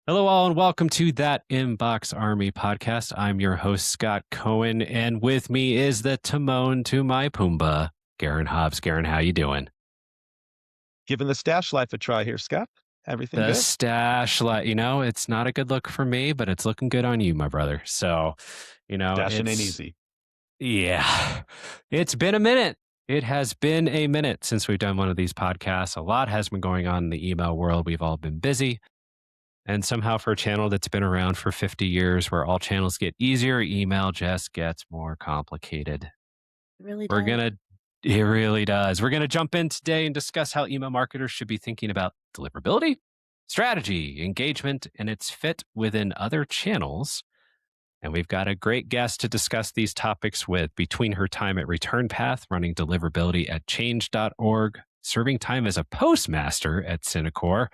Hello, all, and welcome to that Inbox Army podcast. I'm your host, Scott Cohen, and with me is the Timon to my Pumbaa, Garen Hobbs. Garen, how you doing? Giving the stash life a try here, Scott. Everything The good? stash, it's not a good look for me, but it's looking good on you, my brother. So, Stashing ain't it's easy. yeah, it's been a minute. It has been a minute since we've done one of these podcasts. A lot has been going on in the email world. We've all been busy. And somehow, for a channel that's been around for 50 years, where all channels get easier, email just gets more complicated. It really We're does. going to, it really does. We're going to jump in today and discuss how email marketers should be thinking about deliverability, strategy, engagement, and its fit within other channels. And we've got a great guest to discuss these topics with between her time at ReturnPath, running deliverability at change.org, serving time as a postmaster at Synacor,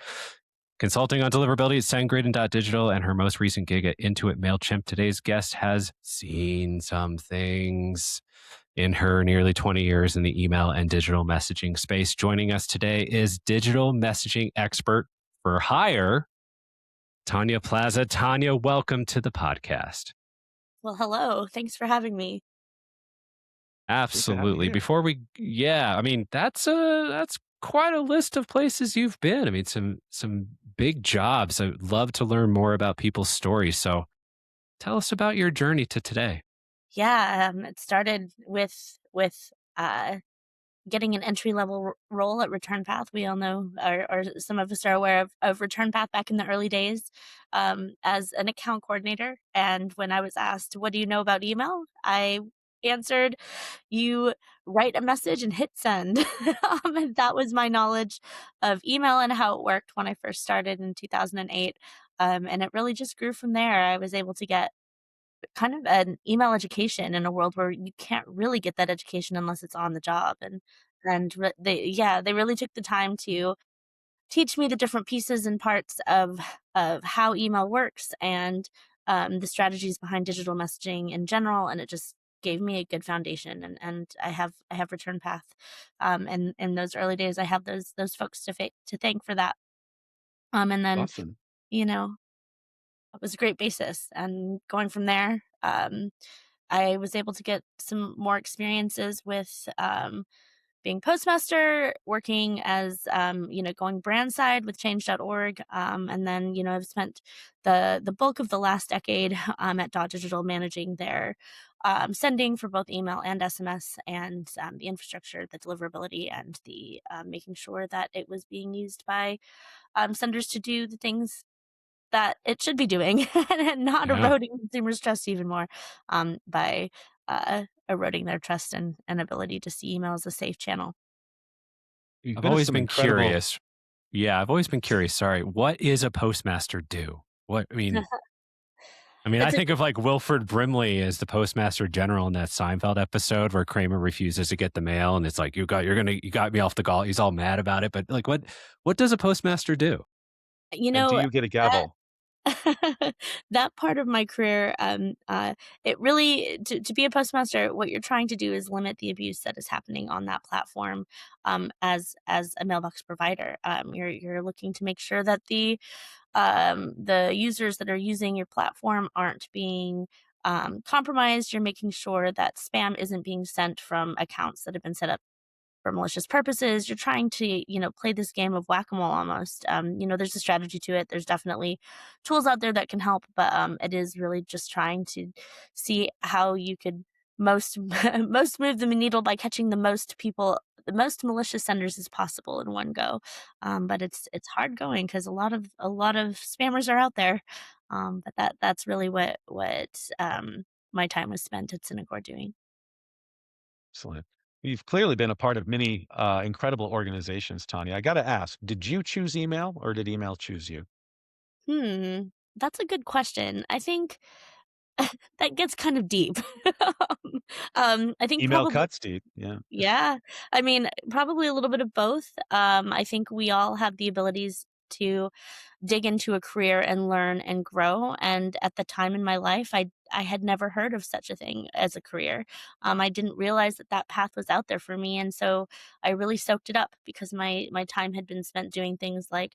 consulting on deliverability at SendGrid and Digital, and her most recent gig at Intuit MailChimp. Today's guest has seen some things in her nearly 20 years in the email and digital messaging space. Joining us today is digital messaging expert for hire, Tanya Plaza. Tanya, welcome to the podcast. Well, hello. Thanks for having me. Great to have you Absolutely. here. That's quite a list of places you've been. I mean, some big jobs. I'd love to learn more about people's stories. So tell us about your journey to today. Yeah, it started with uh, getting an entry level role at ReturnPath. We all know, or some of us are aware of ReturnPath back in the early days, as an account coordinator. And when I was asked, "What do you know about email?" I answered, "You write a message and hit send." And that was my knowledge of email and how it worked when I first started in 2008. And it really just grew from there. I was able to get kind of an email education in a world where you can't really get that education unless it's on the job. They really took the time to teach me the different pieces and parts of how email works and the strategies behind digital messaging in general. And it just gave me a good foundation. And I have Return Path. And in those early days, I have those folks to thank for that. And then, Awesome. you know, it was a great basis. And going from there, I was able to get some more experiences with being postmaster, working as going brand side with change.org. And then, I've spent the bulk of the last decade at Digital managing their sending for both email and SMS and the infrastructure, the deliverability, and the making sure that it was being used by senders to do the things that it should be doing and not Yeah. eroding consumers' trust even more, by, eroding their trust and ability to see email as a safe channel. You've I've been to always some been incredible. curious. Yeah, I've always been curious. Sorry. What is a postmaster do? I It's a think of like Wilford Brimley as the postmaster general in that Seinfeld episode where Kramer refuses to get the mail and it's like you got me off the gall. He's all mad about it, but like what does a postmaster do? you And do know, you get a that gavel? that part of my career, it really to be a postmaster, what you're trying to do is limit the abuse that is happening on that platform, as a mailbox provider. You're looking to make sure that the users that are using your platform aren't being compromised. You're making sure that spam isn't being sent from accounts that have been set up for malicious purposes. You're trying to, play this game of whack-a-mole almost. There's a strategy to it. There's definitely tools out there that can help, but it is really just trying to see how you could most most move the needle by catching the most malicious senders as possible in one go. But it's hard going because a lot of spammers are out there. But that's really what my time was spent at Synacor doing. Excellent. You've clearly been a part of many incredible organizations, Tanya. I got to ask, did you choose email or did email choose you? Hmm, that's a good question. I think that gets kind of deep. I think Email probably cuts deep. Yeah. yeah. I mean, probably a little bit of both. I think we all have the abilities to dig into a career and learn and grow, and at the time in my life, I had never heard of such a thing as a career. I didn't realize that that path was out there for me, and so I really soaked it up because my time had been spent doing things like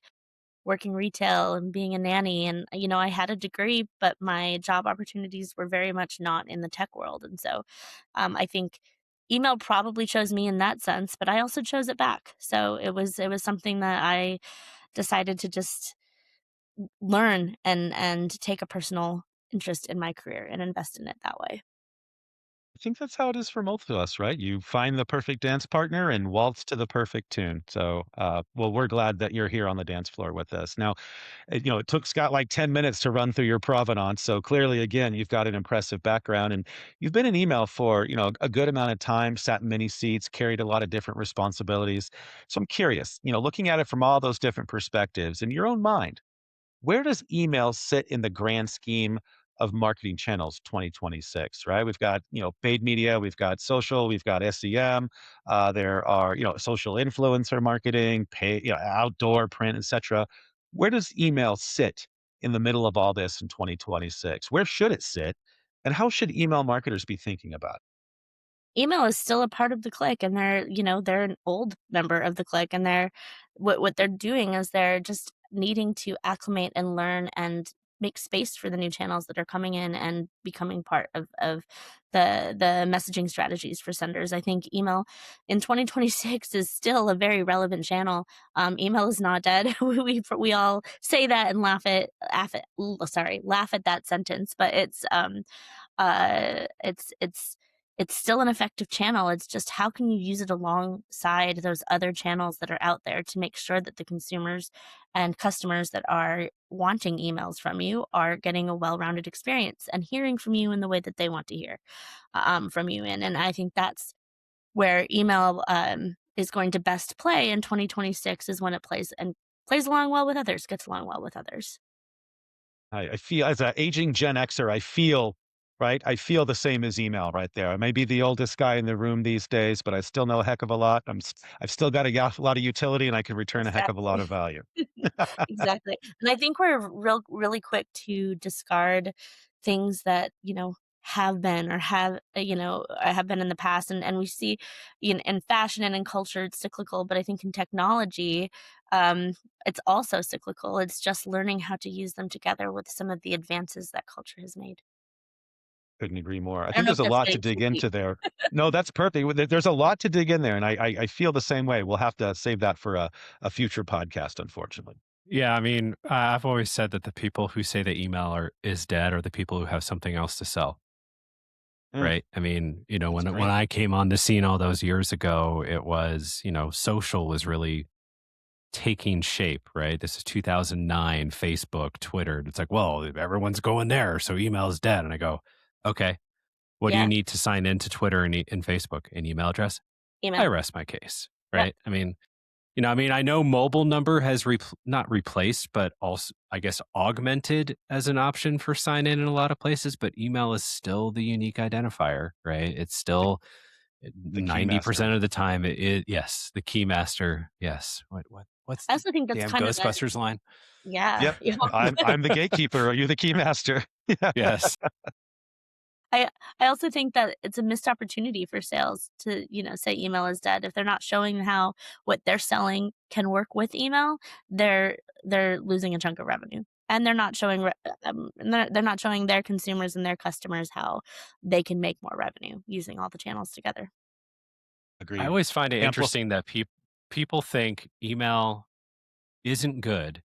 working retail and being a nanny. And, I had a degree, but my job opportunities were very much not in the tech world. And so I think email probably chose me in that sense, but I also chose it back. So it was something that I decided to just learn and take a personal interest in my career and invest in it that way. I think that's how it is for most of us, right? You find the perfect dance partner and waltz to the perfect tune. So, well, we're glad that you're here on the dance floor with us. Now, it took Scott like 10 minutes to run through your provenance. So clearly, again, you've got an impressive background and you've been in email for, a good amount of time, sat in many seats, carried a lot of different responsibilities. So I'm curious, looking at it from all those different perspectives in your own mind, where does email sit in the grand scheme of marketing channels 2026, right? We've got, paid media, we've got social, we've got SEM, there are, social influencer marketing, pay, outdoor print, etc. Where does email sit in the middle of all this in 2026? Where should it sit? And how should email marketers be thinking about it? Email is still a part of the clique, and they're an old member of the clique, and what they're doing is they're just needing to acclimate and learn and make space for the new channels that are coming in and becoming part of the messaging strategies for senders. I think email in 2026 is still a very relevant channel. Email is not dead. We all say that and laugh at that sentence, but it's still an effective channel. It's just how can you use it alongside those other channels that are out there to make sure that the consumers and customers that are wanting emails from you are getting a well-rounded experience and hearing from you in the way that they want to hear from you in. And I think that's where email is going to best play in 2026 is when it plays along well with others, gets along well with others. I feel as an aging Gen Xer, I feel right. I feel the same as email right there. I may be the oldest guy in the room these days, but I still know a heck of a lot. I've still got a lot of utility, and I can return a heck of a lot Exactly. of value. Exactly, and I think we're really quick to discard things that, have been or have been in the past, and we see in fashion and in culture, it's cyclical, but I think in technology, it's also cyclical. It's just learning how to use them together with some of the advances that culture has made. Couldn't agree more. I I don't think know if there's a that's lot to getting dig too deep. into there. No, that's perfect. There's a lot to dig in there, and I feel the same way. We'll have to save that for a future podcast, unfortunately. Yeah, I mean, I've always said that the people who say that email is dead are the people who have something else to sell, Mm, right? I mean, that's when great. I came on the scene all those years ago, it was, social was really taking shape, right? This is 2009, Facebook, Twitter. It's like, well, everyone's going there, so email is dead. And I go, okay, what do you Yeah, need to sign into Twitter and Facebook? An email address? I email. rest my case, Yep. right? I know mobile number has not replaced, but also, I guess, augmented as an option for sign in a lot of places, but email is still the unique identifier, right? It's The, still the key master. 90% of the time yes, the key master. Yes. What's I the also think that's damn kind of a Ghostbusters line? yeah, Yep. I'm the gatekeeper. Are you the key master? Yeah. Yes. I I also think that it's a missed opportunity for sales to, say email is dead. If they're not showing how what they're selling can work with email, they're losing a chunk of revenue. And they're not showing their consumers and their customers how they can make more revenue using all the channels together. I Agreed. always find it Ample. interesting that people think email isn't good,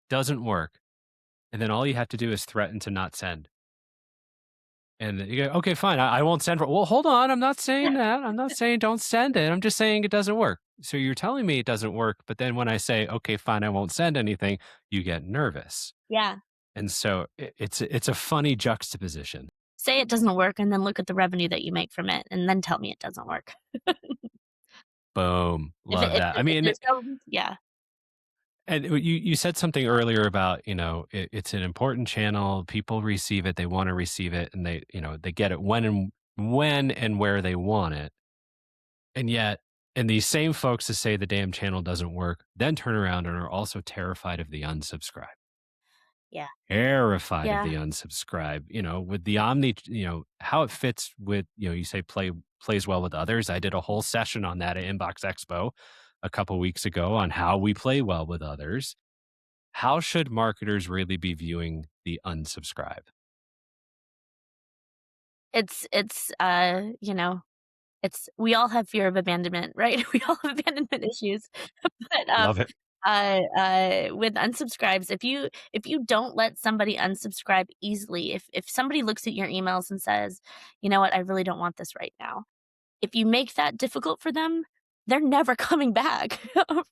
doesn't work, and then all you have to do is threaten to not send. And then you go, okay, fine. I won't send for. Well, hold on. I'm not saying that. I'm not saying don't send it. I'm just saying it doesn't work. So you're telling me it doesn't work. But then when I say, okay, fine, I won't send anything, you get nervous. Yeah. And so it's a funny juxtaposition. Say it doesn't work and then look at the revenue that you make from it and then tell me it doesn't work. Boom. If it Love that. I if mean, there's no yeah. and you said something earlier about it's an important channel. People receive it. They want to receive it, and they get it when and where they want it. And yet, and these same folks that say the damn channel doesn't work, then turn around and are also terrified of the unsubscribe. Yeah. Terrified of Yeah. the unsubscribe. With the Omni, how it fits with, you say plays well with others. I did a whole session on that at Inbox Expo a couple weeks ago on how we play well with others. How should marketers really be viewing the unsubscribe? It's we all have fear of abandonment, right? We all have abandonment issues. But, Love it. with unsubscribes, if you don't let somebody unsubscribe easily, if somebody looks at your emails and says, "You know what? I really don't want this right now." If you make that difficult for them, they're never coming back,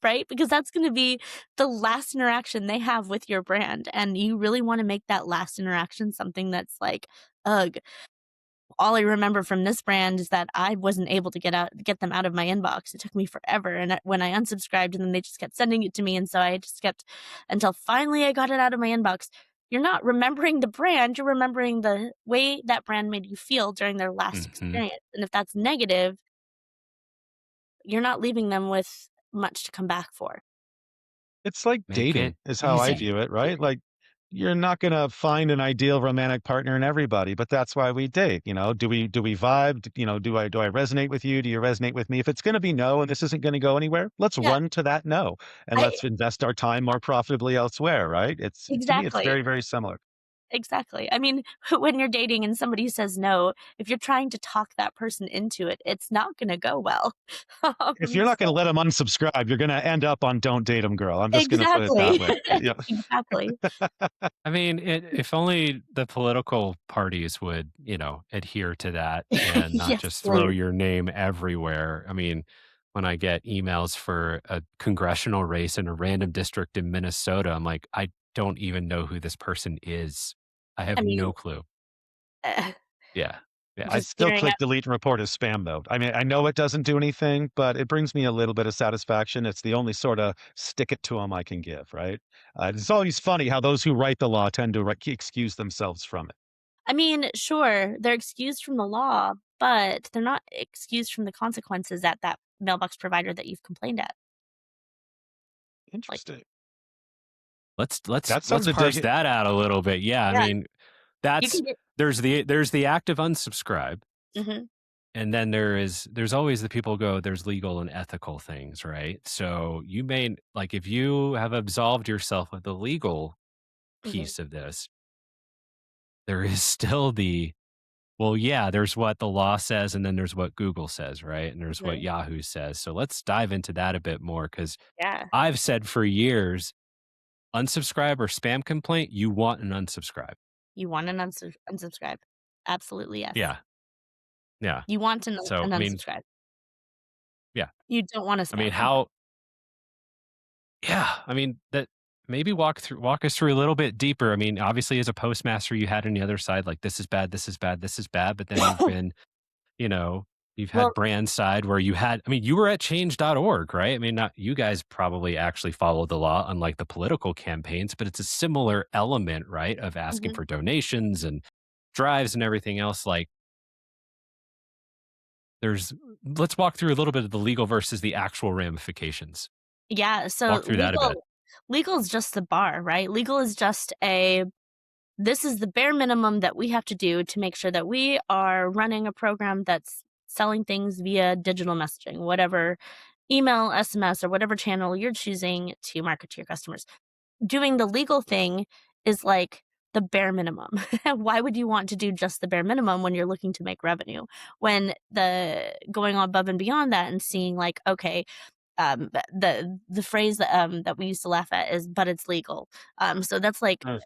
right? Because that's gonna be the last interaction they have with your brand, and you really wanna make that last interaction something that's like, "Ugh, all I remember from this brand is that I wasn't able to get them out of my inbox. It took me forever, and when I unsubscribed, and then they just kept sending it to me, and so I just kept until finally I got it out of my inbox." You're not remembering the brand, you're remembering the way that brand made you feel during their last Mhm. experience, and if that's negative, you're not leaving them with much to come back for. It's like Make it dating is how I easy. view it, right? Like, you're not gonna find an ideal romantic partner in everybody, but that's why we date, you know? Do we vibe? You know, do I resonate with you? Do you resonate with me? If it's gonna be no and this isn't gonna go anywhere, let's Yeah, run to that no, and I let's invest our time more profitably elsewhere, right? It's to me, it's exactly. very, very similar. Exactly. I mean, when you're dating and somebody says no, if you're trying to talk that person into it, it's not gonna go well. If you're not gonna So let them unsubscribe, you're gonna end up on "Don't date them, girl." I'm just gonna put it that exactly. way. Yeah. Exactly. I mean, if only the political parties would, adhere to that and not Yes, just throw please. your name everywhere. I mean, when I get emails for a congressional race in a random district in Minnesota, I'm like, I don't even know who this person is. I I have mean, no clue. uh, Yeah. Yeah. I just still staring click at delete and report as spam though. I mean, I know it doesn't do anything, but it brings me a little bit of satisfaction. It's the only sort of stick it to them I can give, right? It's always funny how those who write the law tend to excuse themselves from it. I mean, sure, they're excused from the law, but they're not excused from the consequences at that mailbox provider that you've complained at. Like, Interesting. Let's let's That's let's something to parse dig. that out a little bit. Yeah, I yeah, mean, you that's can get there's the active unsubscribe. mhm, And then there's always the people go, there's legal and ethical things, right? So you may like if you have absolved yourself of the legal mhm, piece of this, there is still well, yeah, there's what the law says, and then there's what Google says, right? And there's what mhm, Yahoo says. So let's dive into that a bit more because yeah. I've said for years, unsubscribe or spam complaint, you want an unsubscribe. You want an unsubscribe. Absolutely, yes. Yeah. Yeah. You want So an I mean, unsubscribe. yeah. You don't want a I mean, spam complaint. how Yeah, I mean, that maybe walk us through a little bit deeper. I mean, obviously as a postmaster, you had on the other side, like, this is bad, this is bad, this is bad, but then you know, you've Well, had brand side where I mean, you were at change.org, right? I mean, not you guys probably actually follow the law, unlike the political campaigns, but it's a similar element, right? Of asking mhm. for donations and drives and everything else. Like, there's let's walk through a little bit of the legal versus the actual ramifications. Yeah, so Walk through that a bit. legal is just the bar, right? Legal is just a this is the bare minimum that we have to do to make sure that we are running a program that's selling things via digital messaging, whatever email, SMS, or whatever channel you're choosing to market to your customers. Doing the legal thing is like the bare minimum. Why would you want to do just the bare minimum when you're looking to make revenue? When the going on above and beyond that and seeing like, okay, the phrase that we used to laugh at is, but it's legal. So that's like Uh,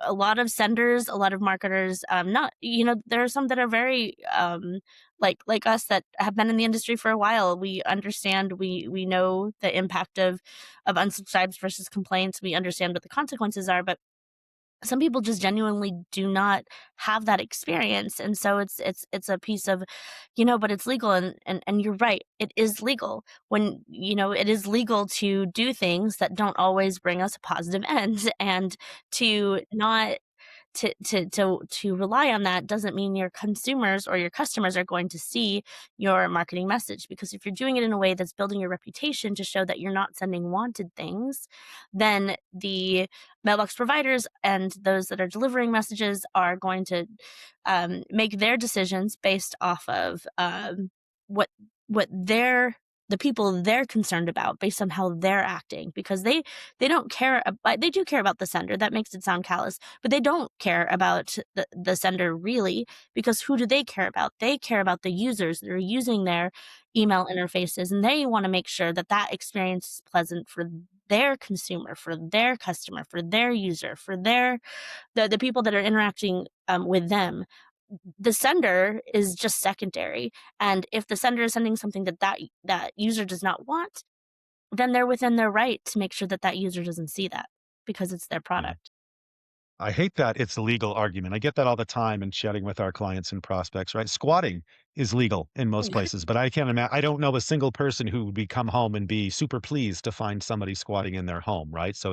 a lot of senders, a lot of marketers, not there are some that are very like us that have been in the industry for a while. We understand, we know the impact of unsubscribes versus complaints. We understand what the consequences are, but some people just genuinely do not have that experience, and so it's a piece of, but it's legal, and you're right, it is legal. When, it is legal to do things that don't always bring us a positive end, and to not to rely on that doesn't mean your consumers or your customers are going to see your marketing message, because if you're doing it in a way that's building your reputation to show that you're not sending wanted things, then the mailbox providers and those that are delivering messages are going to make their decisions based off of what what their the people they're concerned about based on how they're acting, because they don't care about, they do care about the sender. That makes it sound callous, but they don't care about the sender really, because who do they care about? They care about the users that are using their email interfaces, and they want to make sure that that experience is pleasant for their consumer, for their customer, for their user, for the people that are interacting with them. The sender is just secondary, and if the sender is sending something that user does not want, then they're within their right to make sure that that user doesn't see that, because it's their Yeah. product. I hate that it's a legal argument. I get that all the time in chatting with our clients and prospects, right? Squatting is legal in most places, but I can't imagine, I don't know a single person who would be come home and be super pleased to find somebody squatting in their home, right? So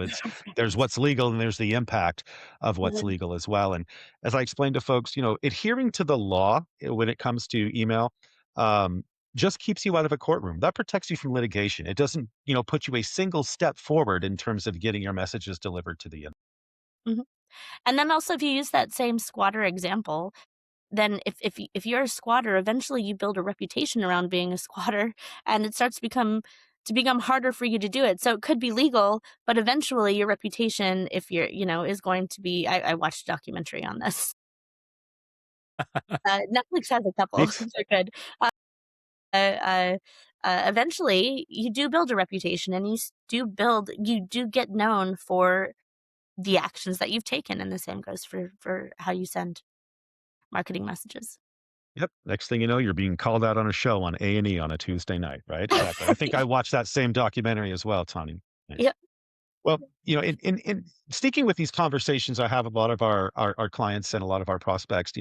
there's Right. what's legal and there's the impact of what's Mhm. legal as well. And as I explained to folks, adhering to the law when it comes to email, um, just keeps you out of a courtroom. That protects you from litigation. It doesn't, put you a single step forward in terms of getting your messages delivered to the end. Mhm. And then also, if you use that same squatter example, then if you're a squatter, eventually you build a reputation around being a squatter, and it starts to become harder for you to do it. So it could be legal, but eventually your reputation, if you're, is going to be. I watched a documentary on this. Netflix has a couple. Neat. They're good. Uh, uh, Eventually, you do build a reputation, and you do get known for the actions that you've taken, and the same goes for how you send marketing messages. Yep. Next thing you know, you're being called out on a show on A&E on a Tuesday night, right? Exactly. I think I watched that same documentary as well, Tanya. Nice. Yep. Well, in sticking with these conversations, I have a lot of our clients and a lot of our prospects,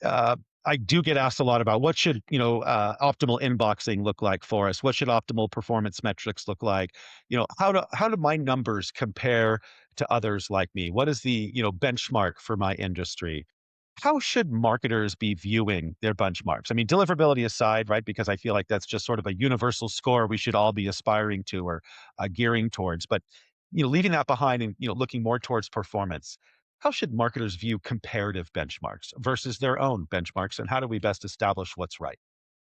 uh, I do get asked a lot about what should, optimal inboxing look like for us? What should optimal performance metrics look like? How do my numbers compare to others like me? What is the, benchmark for my industry? How should marketers be viewing their benchmarks? I mean, deliverability aside, right? Because I feel like that's just sort of a universal score we should all be aspiring to or gearing towards. But leaving that behind and looking more towards performance, how should marketers view comparative benchmarks versus their own benchmarks, and how do we best establish what's right?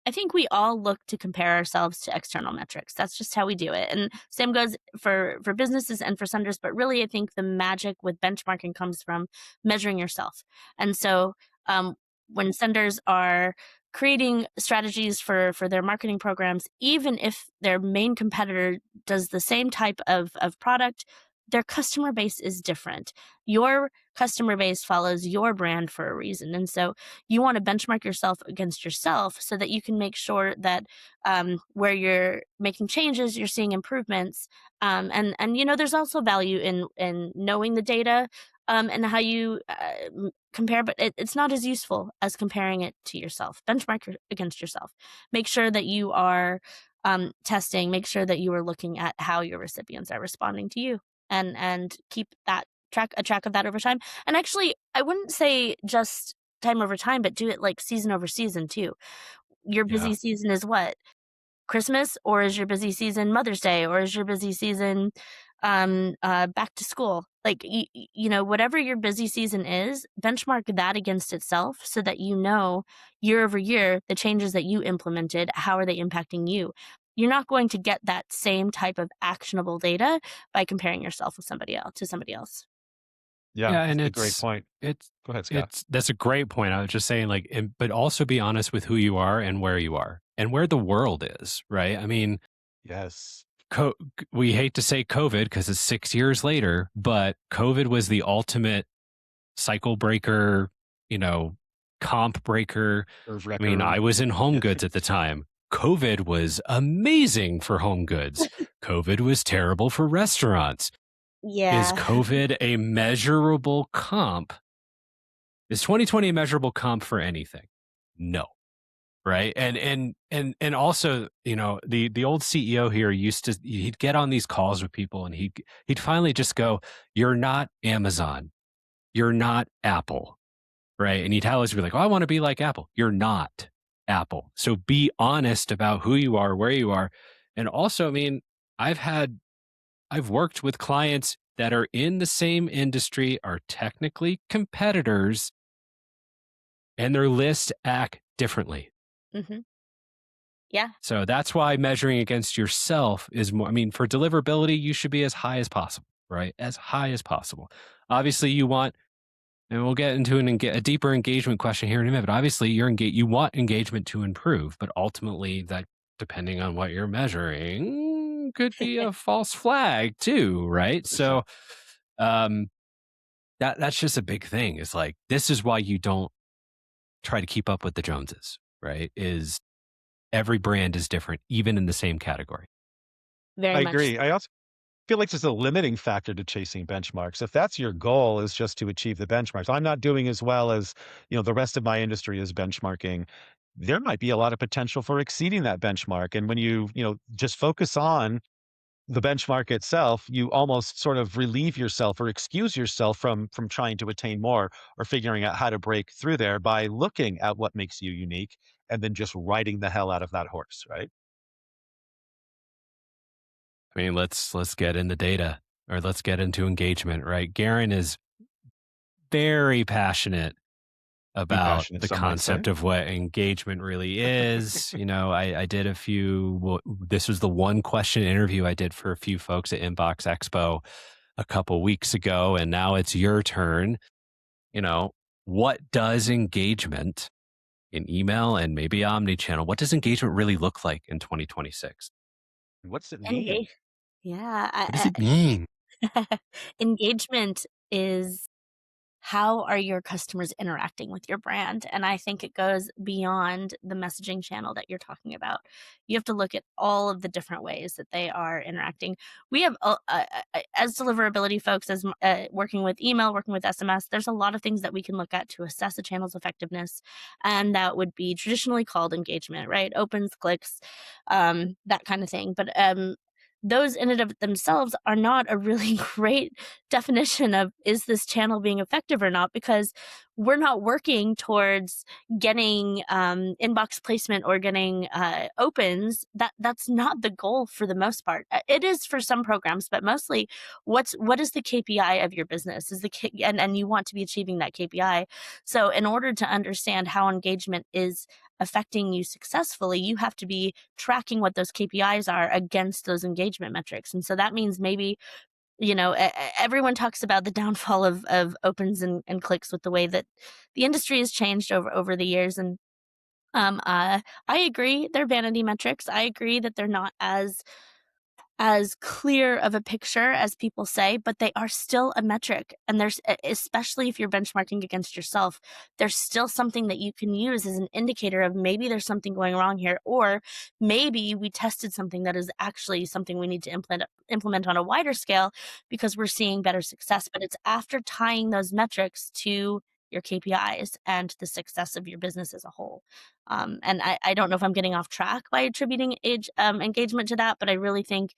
I think we all look to compare ourselves to external metrics. That's just how we do it. And same goes for businesses and for senders, but really I think the magic with benchmarking comes from measuring yourself. And so when senders are creating strategies for their marketing programs, even if their main competitor does the same type of product, their customer base is different. Your customer base follows your brand for a reason. And so you want to benchmark yourself against yourself so that you can make sure that where you're making changes, you're seeing improvements. And there's also value in knowing the data and how you compare, but it's not as useful as comparing it to yourself. Benchmark against yourself. Make sure that you are testing. Make sure that you are looking at how your recipients are responding to you, and keep that track of that over time. And actually, I wouldn't say just time over time, but do it like season over season too. Your Yeah. busy season is what? Christmas, or is your busy season Mother's Day, or is your busy season back to school? Like whatever your busy season is, benchmark that against itself so that you know year over year the changes that you implemented, how are they impacting you? You're not going to get that same type of actionable data by comparing yourself with somebody else. Yeah, Yeah, and that's a great point. it's Go ahead, Scott. it's that's a great point. I was just saying, like, but also be honest with who you are and where you are and where the world is, right? I mean, Yes. we hate to say COVID because it's 6 years later, but COVID was the ultimate cycle breaker, you know, comp breaker. Curve I mean, wrecker. I was in home Yeah. goods at the time. COVID was amazing for home goods. COVID was terrible for restaurants. Is Yeah. COVID a measurable comp? Is 2020 a measurable comp for anything? No. Right. And also, the old CEO here he'd get on these calls with people and he'd finally just go, "You're not Amazon. You're not Apple." Right. And he'd always be like, "Oh, I want to be like Apple." You're not Apple. So be honest about who you are, where you are. And also, I mean, I've had I've worked with clients that are in the same industry, are technically competitors, and their lists act differently. hmm Yeah. So that's why measuring against yourself is more, I mean, for deliverability, you should be as high as possible, right? As high as possible. Obviously, you want, and we'll get into a deeper engagement question here in a minute, but obviously you want engagement to improve, but ultimately that, depending on what you're measuring, could be a false flag too, right? For sure. So, um, that's just a big thing. Is like, this is why you don't try to keep up with the Joneses, right? Is every brand is different, even in the same category. Very I much. agree. I also feel like there's a limiting factor to chasing benchmarks. If that's your goal is just to achieve the benchmarks, I'm not doing as well as, the rest of my industry is benchmarking. There might be a lot of potential for exceeding that benchmark. And when just focus on the benchmark itself, you almost sort of relieve yourself or excuse yourself from trying to attain more or figuring out how to break through there by looking at what makes you unique and then just riding the hell out of that horse, right? I mean, let's get in the data, or let's get into engagement, right? Garen is very passionate Too about passionate, the some might say. concept of what engagement really is. I did a few, well, this was the one question interview I did for a few folks at Inbox Expo a couple weeks ago, and now it's your turn. You know, what does engagement in email and maybe omni-channel, what does engagement really look like in 2026? What's it mean? Engage Yeah, What does it mean? engagement is how are your customers interacting with your brand? And I think it goes beyond the messaging channel that you're talking about. You have to look at all of the different ways that they are interacting. We have, as deliverability folks, as working with email, working with SMS, there's a lot of things that we can look at to assess a channel's effectiveness. And that would be traditionally called engagement, right? Opens, clicks, that kind of thing. But those in and of themselves are not a really great definition of is this channel being effective or not, because we're not working towards getting inbox placement or getting opens. That's not the goal for the most part. It is for some programs, but mostly what is the KPI of your business is and you want to be achieving that KPI. So in order to understand how engagement is affecting you successfully, you have to be tracking what those KPIs are against those engagement metrics. And so that means maybe, everyone talks about the downfall of opens and clicks with the way that the industry has changed over the years. And I agree they're vanity metrics. I agree that they're not as clear of a picture as people say, but they are still a metric. And especially if you're benchmarking against yourself, there's still something that you can use as an indicator of maybe there's something going wrong here, or maybe we tested something that is actually something we need to implement on a wider scale because we're seeing better success. But it's after tying those metrics to your KPIs and the success of your business as a whole. And I don't know if I'm getting off track by attributing engagement to that, but I really think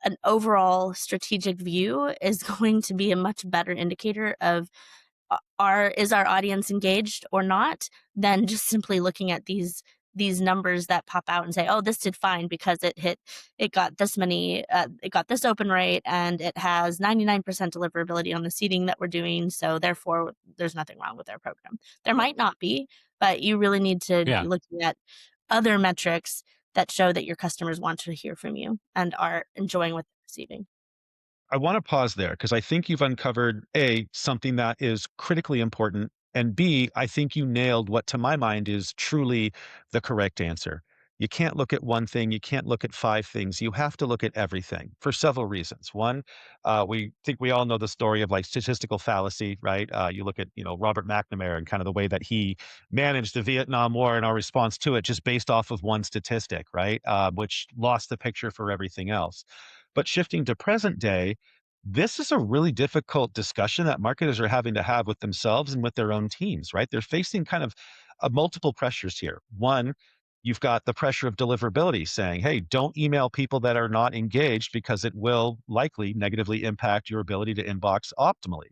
an overall strategic view is going to be a much better indicator of our audience engaged or not than just simply looking at these numbers that pop out and say, oh, this did fine because it got this many, it got this open rate and it has 99% deliverability on the seating that we're doing, so therefore there's nothing wrong with our program. There might not be, but you really need to Yeah. be looking at other metrics that show that your customers want to hear from you and are enjoying what they're receiving. I want to pause there because I think you've uncovered A, something that is critically important, and B, I think you nailed what to my mind is truly the correct answer. You can't look at one thing, you can't look at five things. You have to look at everything for several reasons. One, we think we all know the story of like statistical fallacy, right? You look at, Robert McNamara and kind of the way that he managed the Vietnam War and our response to it just based off of one statistic, right? Which lost the picture for everything else. But shifting to present day, this is a really difficult discussion that marketers are having to have with themselves and with their own teams, right? They're facing kind of multiple pressures here. One, you've got the pressure of deliverability saying, hey, don't email people that are not engaged because it will likely negatively impact your ability to inbox optimally.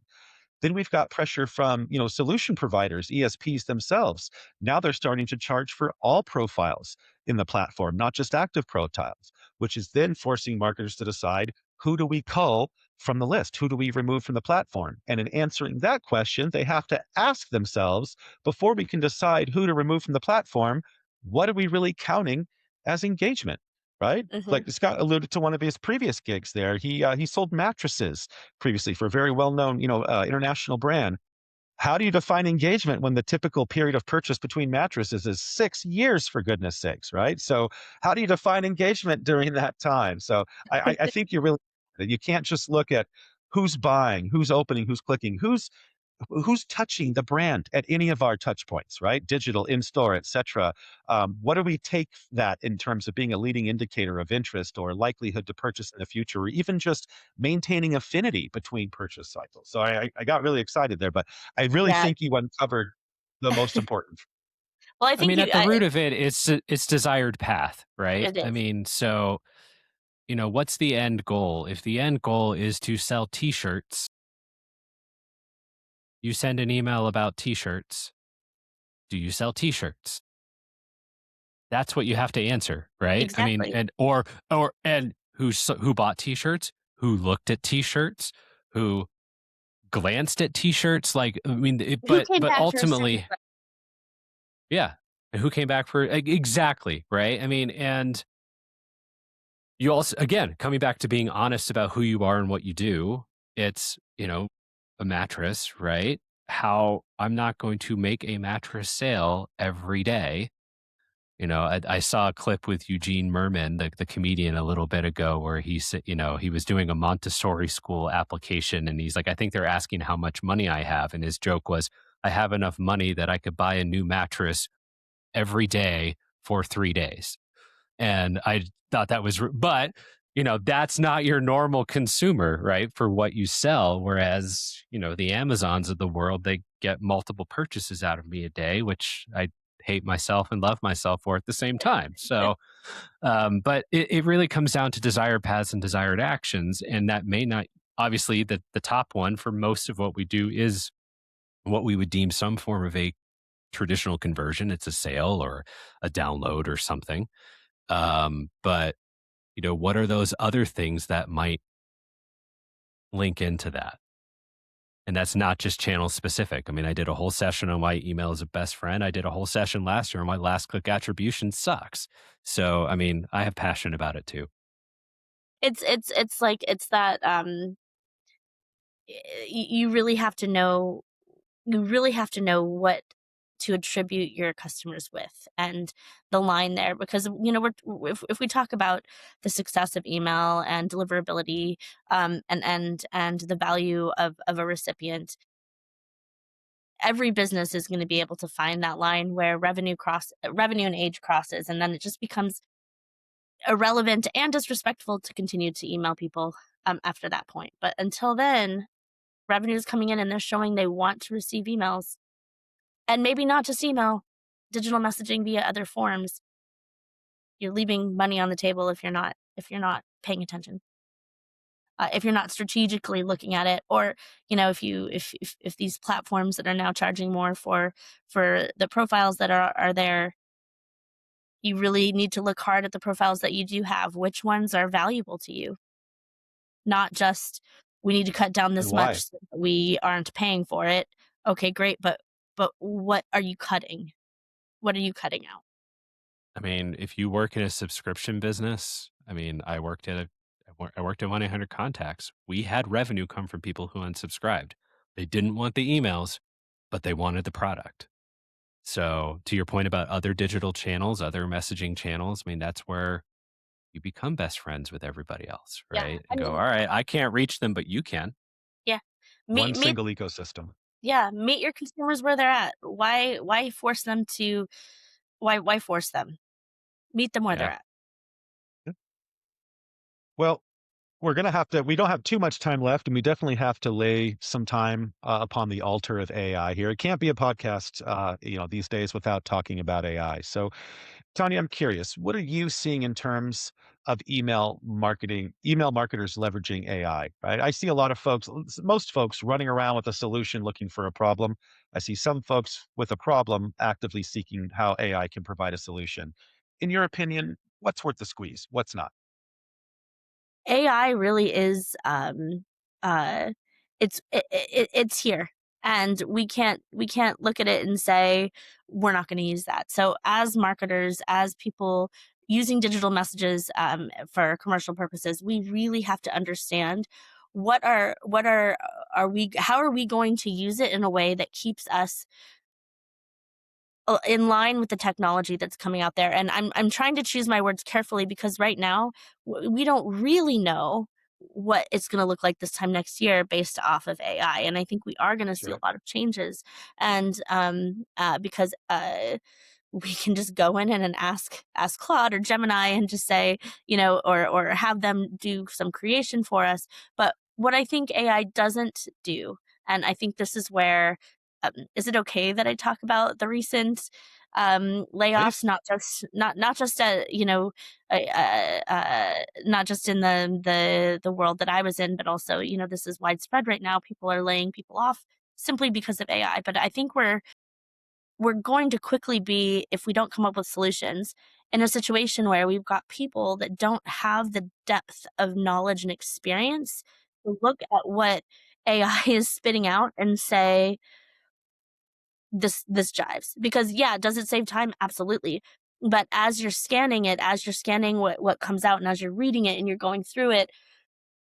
Then we've got pressure from, solution providers, ESPs themselves. Now they're starting to charge for all profiles in the platform, not just active profiles, which is then forcing marketers to decide who do we cull from the list? Who do we remove from the platform? And in answering that question, they have to ask themselves before we can decide who to remove from the platform, what are we really counting as engagement, right? Mhm. Like Scott alluded to one of his previous gigs there. He sold mattresses previously for a very well-known, international brand. How do you define engagement when the typical period of purchase between mattresses is 6 years, for goodness sakes, right? So, how do you define engagement during that time? So, I think you can't just look at who's buying, who's opening, who's clicking, who's touching the brand at any of our touch points, right? Digital, in store, etc. What do we take that in terms of being a leading indicator of interest or likelihood to purchase in the future, or even just maintaining affinity between purchase cycles? So I got really excited there, but I really Yeah. think you uncovered the most important. Well, I I think mean, you at the root of it, it's desired path, right? it I is. mean, so what's the end goal? If the end goal is to sell T-shirts, you send an email about T-shirts. Do you sell T-shirts? That's what you have to answer, right? I mean, Exactly. and who bought T-shirts? Who looked at T-shirts? Who glanced at T-shirts? Like, I mean, Who came but back for a second ultimately, yeah. And who came back for exactly, right? I mean, and you also, again, coming back to being honest about who you are and what you do, it's, a mattress, right? How I'm not going to make a mattress sale every day. I saw a clip with Eugene Merman, the comedian, a little bit ago, where he said, he was doing a Montessori school application, and he's like, I think they're asking how much money I have, and his joke was, I have enough money that I could buy a new mattress every day for 3 days. And I thought that was, but that's not your normal consumer, right? For what you sell. Whereas, the Amazons of the world, they get multiple purchases out of me a day, which I hate myself and love myself for at the same time. So, but it really comes down to desired paths and desired actions. And that may not, obviously, the top one for most of what we do is what we would deem some form of a traditional conversion. It's a sale or a download or something. But what are those other things that might link into that? And that's not just channel specific. I mean, I did a whole session on why email is a best friend. I did a whole session last year on why last click attribution sucks. So, I mean, I have passion about it too. It's like it's that, you really have to know what to attribute your customers with and the line there because if we talk about the success of email and deliverability, and the value of a recipient, every business is going to be able to find that line where revenue and age crosses, and then it just becomes irrelevant and disrespectful to continue to email people after that point. But until then, revenue is coming in and they're showing they want to receive emails. And maybe not just email, digital messaging via other forms. You're leaving money on the table if you're not paying attention. If you're not strategically looking at it, or if these platforms that are now charging more for the profiles that are there, you really need to look hard at the profiles that you do have. Which ones are valuable to you? Not just we need to cut down And this why? much so that we aren't paying for it. Okay, great, but what are you cutting? What are you cutting out? I mean, if you work in a subscription business, I mean, I worked at 1-800 contacts. We had revenue come from people who unsubscribed. They didn't want the emails, but they wanted the product. So, to your point about other digital channels, other messaging channels, I mean, that's where you become best friends with everybody else, Yeah, right? I And go, mean, all right, I can't reach them, but you can. yeah. One Meet single ecosystem. Yeah, meet your consumers where they're at. Why force them to why force them? Meet them where they're Yeah. at. Yeah. Well, we don't have too much time left, and we definitely have to lay some time upon the altar of AI here. It can't be a podcast, these days without talking about AI. So, Tanya, I'm curious, what are you seeing in terms of email marketers leveraging AI, right? I see a lot of most folks running around with a solution looking for a problem. I see some folks with a problem actively seeking how AI can provide a solution. In your opinion, what's worth the squeeze? What's not? AI really is, uh, it's here, and we can't look at it and say we're not going to use that. So as marketers, as people, using digital messages for commercial purposes, we really have to understand are we how are we going to use it in a way that keeps us in line with the technology that's coming out there. And I'm trying to choose my words carefully because right now we don't really know what it's going to look like this time next year based off of AI. And I think we are going to see a Sure. lot of changes. And because we can just go in and ask Claude or Gemini and just say, or have them do some creation for us. But what I think AI doesn't do, and I think this is where is it okay that I talk about the recent layoffs, Please. not just not just in the world that I was in, but also this is widespread right now. People are laying people off simply because of AI. But I think we're going to quickly be, if we don't come up with solutions, in a situation where we've got people that don't have the depth of knowledge and experience to look at what AI is spitting out and say, this jives. Because yeah, does it save time? Absolutely. But as you're scanning it, as you're scanning what comes out and as you're reading it and you're going through it,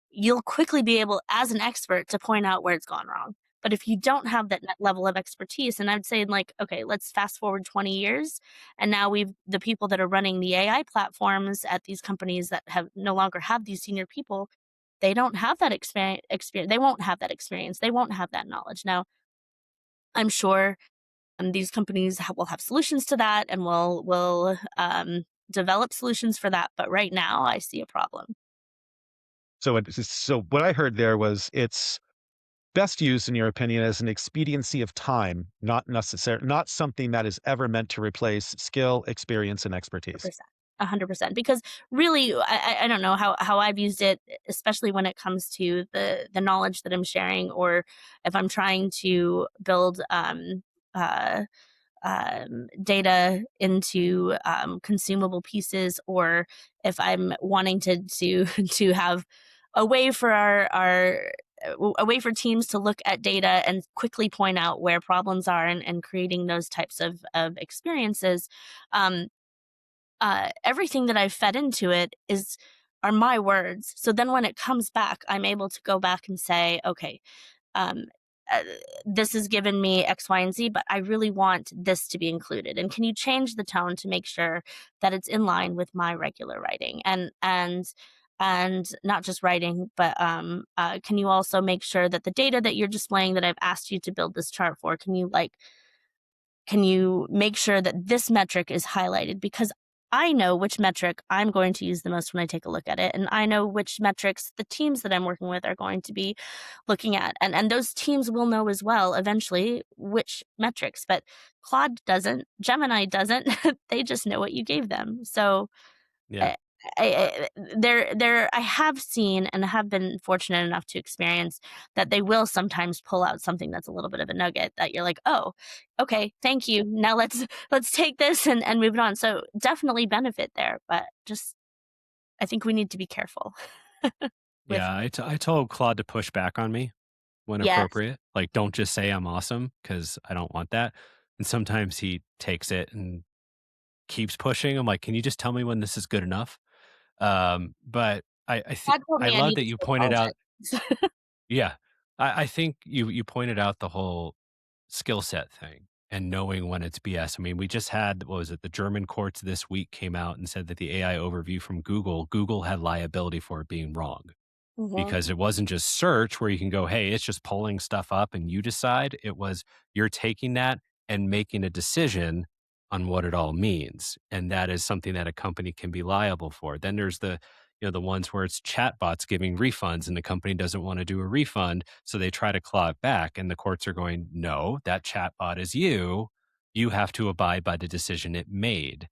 you'll quickly be able, as an expert, to point out where it's gone wrong. But if you don't have that level of expertise, and I would say, like, okay, let's fast forward 20 years, and now the people that are running the AI platforms at these companies that have no longer have these senior people, they don't have that experience. They won't have that experience. They won't have that knowledge. Now, I'm sure these companies will have solutions to that, and will develop solutions for that. But right now, I see a problem. So what I heard there was it's best used, in your opinion, as an expediency of time, not something that is ever meant to replace skill, experience, and expertise. 100%. 100%. Because really, I don't know how I've used it, especially when it comes to the knowledge that I'm sharing, or if I'm trying to build uh, data into consumable pieces, or if I'm wanting to to have a way for our a way for teams to look at data and quickly point out where problems are, and creating those types of experiences. Um, Everything that I've fed into it are my words. So then when it comes back, I'm able to go back and say, okay, um, uh, this has given me X, Y, and Z, but I really want this to be included. And can you change the tone to make sure that it's in line with my regular writing, and not just writing, but can you also make sure that the data that you're displaying that I've asked you to build this chart for, can you make sure that this metric is highlighted? Because I know which metric I'm going to use the most when I take a look at it. And I know which metrics the teams that I'm working with are going to be looking at. And those teams will know as well eventually which metrics. But Claude doesn't, Gemini doesn't. They just know what you gave them. So Yeah. I, I have seen and have been fortunate enough to experience that they will sometimes pull out something that's a little bit of a nugget that you're like, oh, okay, thank you. Now let's take this and move it on. So definitely benefit there, but just I think we need to be careful with Yeah. I told Claude to push back on me when yes. appropriate. Like, don't just say I'm awesome because I don't want that. And sometimes he takes it and keeps pushing. I'm like, can you just tell me when this is good enough? But God told I me I love need that to you stay pointed out. apologetic. Yeah, I think you pointed out the whole skill set thing and knowing when it's BS. I mean, we just had, what was it? The German courts this week came out and said that the AI overview from Google had liability for it being wrong, Mhm. because it wasn't just search where you can go, hey, it's just pulling stuff up and you decide. It was, you're taking that and making a decision on what it all means. And that is something that a company can be liable for. Then there's the ones where it's chatbots giving refunds and the company doesn't want to do a refund. So they try to claw it back. And the courts are going, no, that chatbot is you. You have to abide by the decision it made.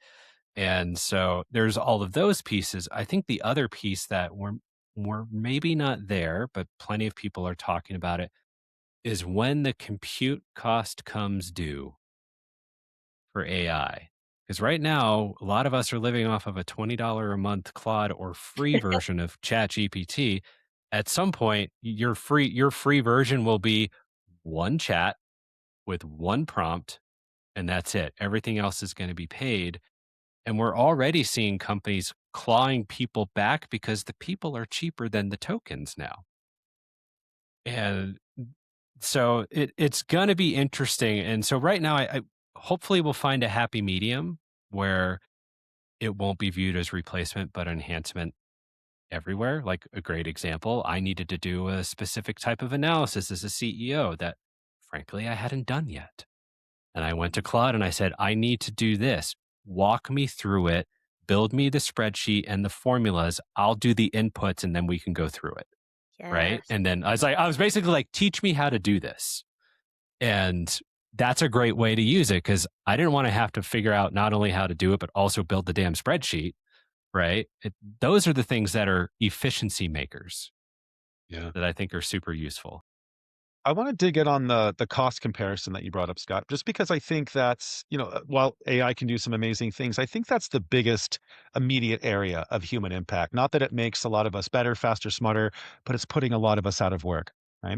And so there's all of those pieces. I think the other piece that we're maybe not there, but plenty of people are talking about it, is when the compute cost comes due for AI. Because right now, a lot of us are living off of a $20 a month Claude or free version of ChatGPT. At some point, your free version will be one chat with one prompt, and that's it. Everything else is going to be paid. And we're already seeing companies clawing people back because the people are cheaper than the tokens now. And so it's going to be interesting. And so right now, I hopefully we'll find a happy medium where it won't be viewed as replacement, but enhancement everywhere. Like a great example, I needed to do a specific type of analysis as a CEO that frankly I hadn't done yet. And I went to Claude and I said, I need to do this. Walk me through it, build me the spreadsheet and the formulas. I'll do the inputs and then we can go through it. Right. Yes. And then I was basically like, teach me how to do this. And that's a great way to use it because I didn't want to have to figure out not only how to do it, but also build the damn spreadsheet. Right. Those are the things that are efficiency makers Yeah. that I think are super useful. I want to dig in on the cost comparison that you brought up, Scott, just because I think that's, while AI can do some amazing things, I think that's the biggest immediate area of human impact. Not that it makes a lot of us better, faster, smarter, but it's putting a lot of us out of work, right?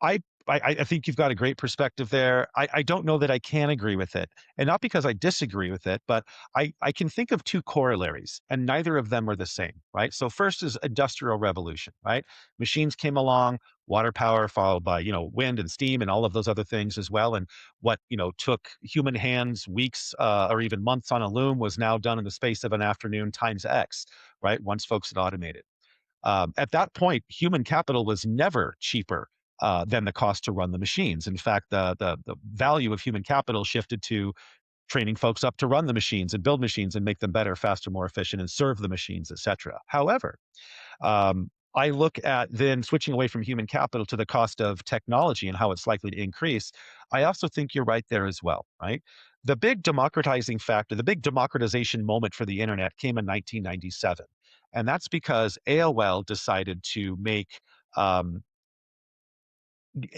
I I think you've got a great perspective there. I don't know that I can agree with it, and not because I disagree with it, but I can think of two corollaries, and neither of them are the same, right? So first is industrial revolution, right? Machines came along, water power followed by wind and steam and all of those other things as well. And what took human hands weeks or even months on a loom was now done in the space of an afternoon times X, right? Once folks had automated. At that point, human capital was never cheaper than the cost to run the machines. In fact, the value of human capital shifted to training folks up to run the machines and build machines and make them better, faster, more efficient, and serve the machines, et cetera. However, I look at then switching away from human capital to the cost of technology and how it's likely to increase. I also think you're right there as well, right? The big democratizing factor, the big democratization moment for the internet came in 1997. And that's because AOL decided to make um,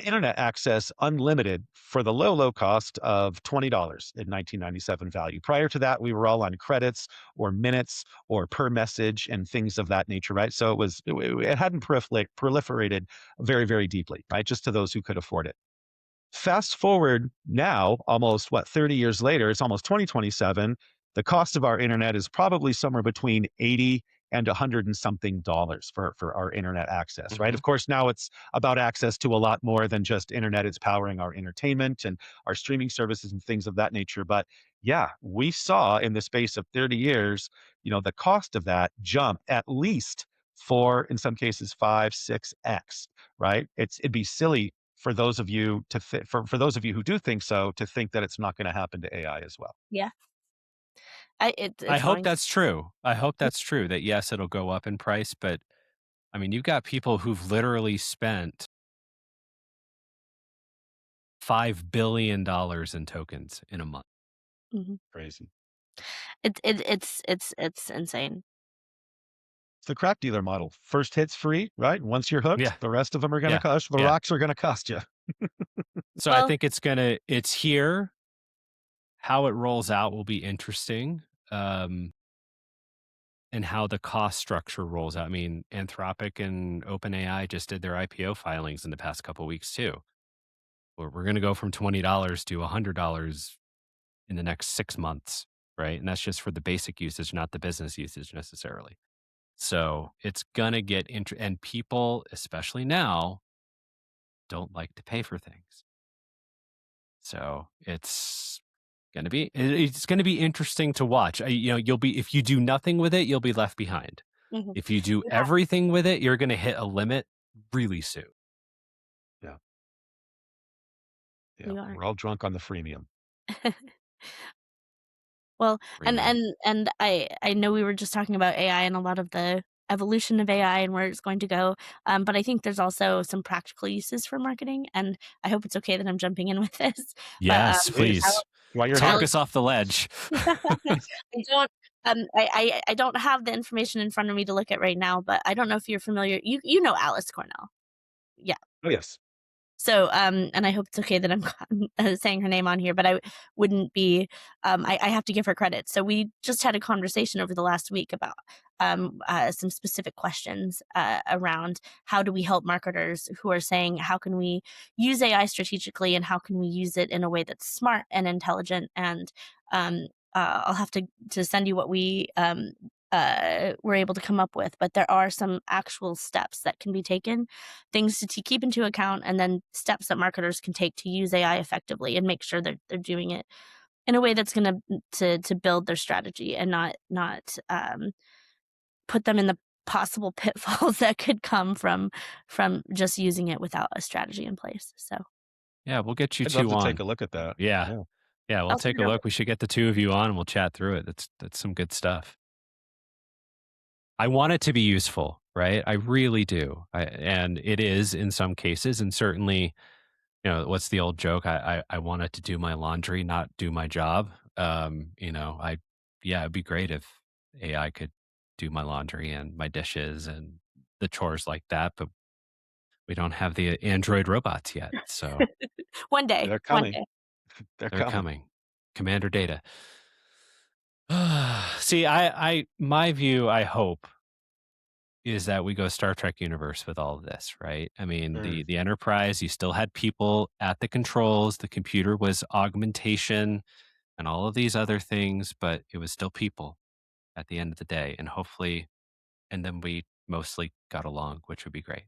internet access unlimited for the low, low cost of $20 in 1997 value. Prior to that, we were all on credits or minutes or per message and things of that nature, right? So it hadn't proliferated very, very deeply, right? Just to those who could afford it. Fast forward now, almost 30 years later, it's almost 2027. The cost of our internet is probably somewhere between 80 and 100 and something dollars for our internet access, right? Mhm. Of course, now it's about access to a lot more than just internet. It's powering our entertainment and our streaming services and things of that nature. But yeah, we saw in the space of 30 years, the cost of that jump at least four, in some cases, five, 6x, right? It'd be silly for those of you for those of you who do think so, to think that it's not going to happen to AI as well. Yeah. I It's hope going. that's true. I hope that's true that yes, it'll go up in price, but I mean, you've got people who've literally spent $5 billion in tokens in a month. Mhm. Crazy. It's insane. It's the crack dealer model. First hit's free, right? Once you're hooked, Yeah, the rest of them are going to yeah, cost. The yeah. rocks are going to cost you. So I Well, think it's here. How it rolls out will be interesting, and how the cost structure rolls out. I mean, Anthropic and OpenAI just did their IPO filings in the past couple weeks too. We're going to go from $20 to $100 in the next 6 months, right? And that's just for the basic usage, not the business usage necessarily. So it's gonna get and people, especially now, don't like to pay for things. So it's gonna be interesting to watch. You'll be if you do nothing with it, you'll be left behind. mhm. If you do Yeah, everything with it, you're gonna hit a limit really soon. Yeah. Yeah. you are. We're all drunk on the freemium. Well, and Premium. and and I know we were just talking about AI and a lot of the evolution of AI and where it's going to go, but I think there's also some practical uses for marketing, and I hope it's okay that I'm jumping in with this, but, Yes, Please. please. While you're Talk here. us off the ledge. I don't, I don't have the information in front of me to look at right now, but I don't know if you're familiar. You know Alice Cornell. Yeah. Oh, yes. So, and I hope it's okay that I'm saying her name on here, but I wouldn't be. I have to give her credit. So we just had a conversation over the last week about some specific questions around how do we help marketers who are saying how can we use AI strategically and how can we use it in a way that's smart and intelligent and I'll have to send you what we were able to come up with. But there are some actual steps that can be taken, things to keep into account, and then steps that marketers can take to use AI effectively and make sure they're doing it in a way that's going to build their strategy and not put them in the possible pitfalls that could come from just using it without a strategy in place. So Yeah, we'll get you I'd love 2 to take on. a look at that. Yeah. Yeah. Yeah, we'll I'll send take it a over. look. We should get the 2 of you on and we'll chat through it. That's some good stuff. I want it to be useful, right? I really do. And it is in some cases, and certainly, what's the old joke? I want it to do my laundry, not do my job. Yeah, it'd be great if AI could do my laundry and my dishes and the chores like that, but we don't have the Android robots yet, so One day, They're one coming. day. They're they're coming. coming. Commander Data. See, my view, I hope, is that we go Star Trek universe with all of this, right? I mean, Mm. the Enterprise, you still had people at the controls, the computer was augmentation and all of these other things, but it was still people at the end of the day. And hopefully, and then we mostly got along, which would be great.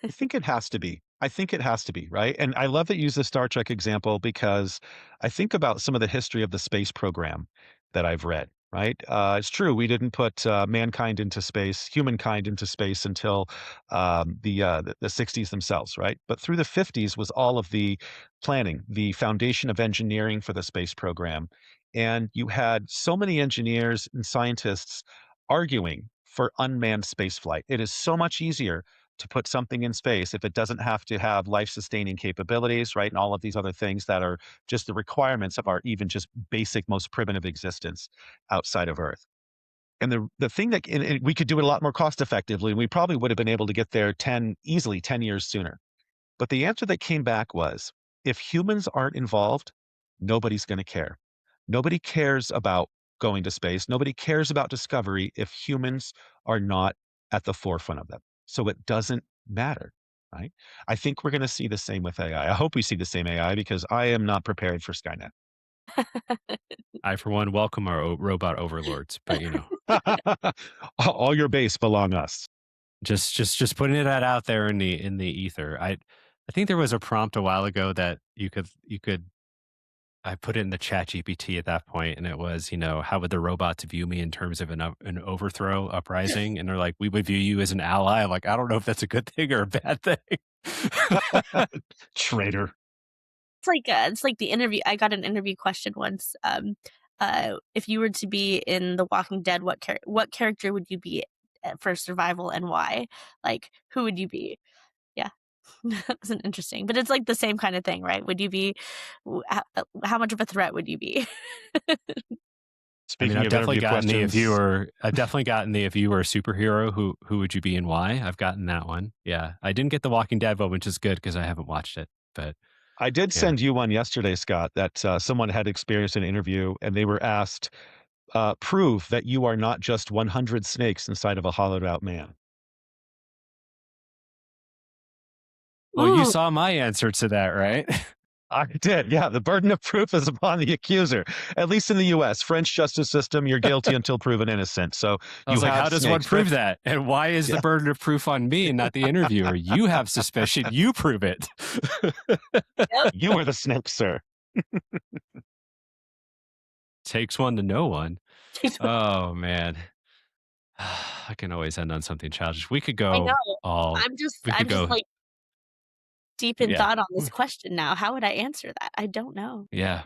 I think it has to be. I think it has to be, right? And I love that you use the Star Trek example because I think about some of the history of the space program that I've read, right? It's true, we didn't put mankind into space, humankind into space until the 60s themselves, right? But through the 50s was all of the planning, the foundation of engineering for the space program. And you had so many engineers and scientists arguing for unmanned spaceflight. It is so much easier to put something in space if it doesn't have to have life-sustaining capabilities, right? And all of these other things that are just the requirements of our even just basic, most primitive existence outside of Earth. And the thing that and we could do it a lot more cost effectively. We probably would have been able to get there 10 years sooner. But the answer that came back was, if humans aren't involved, nobody's going to care. Nobody cares about going to space. Nobody cares about discovery if humans are not at the forefront of them. So it doesn't matter, right? I think we're going to see the same with AI. I hope we see the same AI because I am not prepared for Skynet. I, for one, welcome our robot overlords, but All your base belong us. just putting it out there in the ether. I think there was a prompt a while ago that you could I put it in the chat GPT at that point, and it was, how would the robots view me in terms of an overthrow uprising? And they're like, we would view you as an ally. I'm like, I don't know if that's a good thing or a bad thing. Traitor. It's like the interview. I got an interview question once. If you were to be in The Walking Dead, what character would you be for survival and why? Like, who would you be? Yeah, that wasn't interesting, but it's like the same kind of thing, right? Would you be? How much of a threat would you be? I mean, Speaking of interview questions, I've definitely gotten the if you were a superhero, who would you be and why? I've gotten that one. Yeah. I didn't get the Walking Dead one, which is good because I haven't watched it. But I did yeah. send you one yesterday, Scott, that someone had experienced an interview and they were asked, prove that you are not just 100 snakes inside of a hollowed out man. Well, you Ooh, saw my answer to that, right? I did. Yeah. The burden of proof is upon the accuser, at least in the US. French justice system, you're guilty until proven innocent. So I you was like, have how does one snakes. prove that? And why is the Yeah. burden of proof on me and not the interviewer? You have suspicion, you prove it. yep. You are the snake, sir. Takes one to know one. Oh man. I can always end on something childish. I know. All we could I'm just go, like deep in yeah. thought on this question now. How would I answer that? I don't know. Yeah.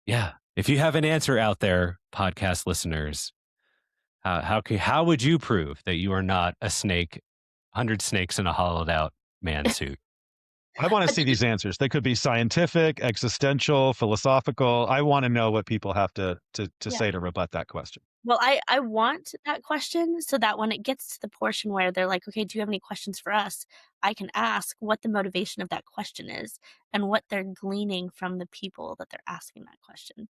Yeah. If you have an answer out there, podcast listeners, how would you prove that you are not a snake, 100 snakes in a hollowed out man suit? I want to But see then these answers. They could be scientific, existential, philosophical. I want to know what people have to yeah. say to rebut that question. Well, I want that question so that when it gets to the portion where they're like, "Okay, do you have any questions for us?" I can ask what the motivation of that question is and what they're gleaning from the people that they're asking that question.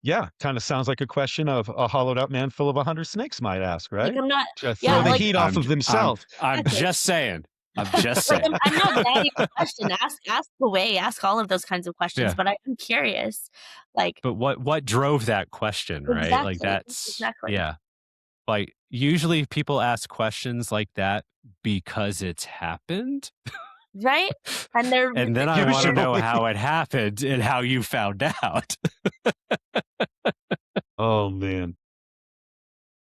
Yeah, kind of sounds like a question of a hollowed out man full of 100 snakes might ask, Like, right? I'm not To throw yeah, the like heat off of I'm themselves. I'm exactly. just saying. I'm just Like, saying. I'm not doubting the question. Ask away, ask all of those kinds of questions, Yeah. but I'm curious, like But what drove that question, right? Like exactly, that's exactly. yeah. Like usually people ask questions like that because it's happened. Right? And they're And then I want to know Usually. how it happened and how you found out. Oh, man.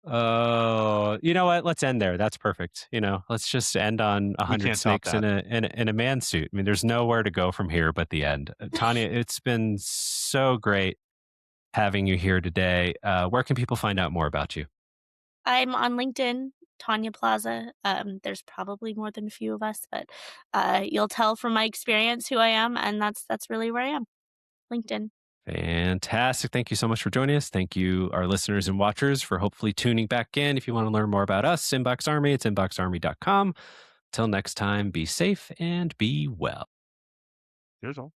Oh, you know what? Let's end there. That's perfect. Let's just end on a We hundred can't top snakes in that. a man suit. I mean, there's nowhere to go from here but the end. Tanya, it's been so great having you here today. Where can people find out more about you? I'm on LinkedIn, Tanya Plaza. There's probably more than a few of us, but, you'll tell from my experience who I am, and that's really where I am, LinkedIn. Fantastic. Thank you so much for joining us. Thank you, our listeners and watchers, for hopefully tuning back in. If you want to learn more about us, Inbox Army, it's inboxarmy.com. Till next time, be safe and be well. Here's all.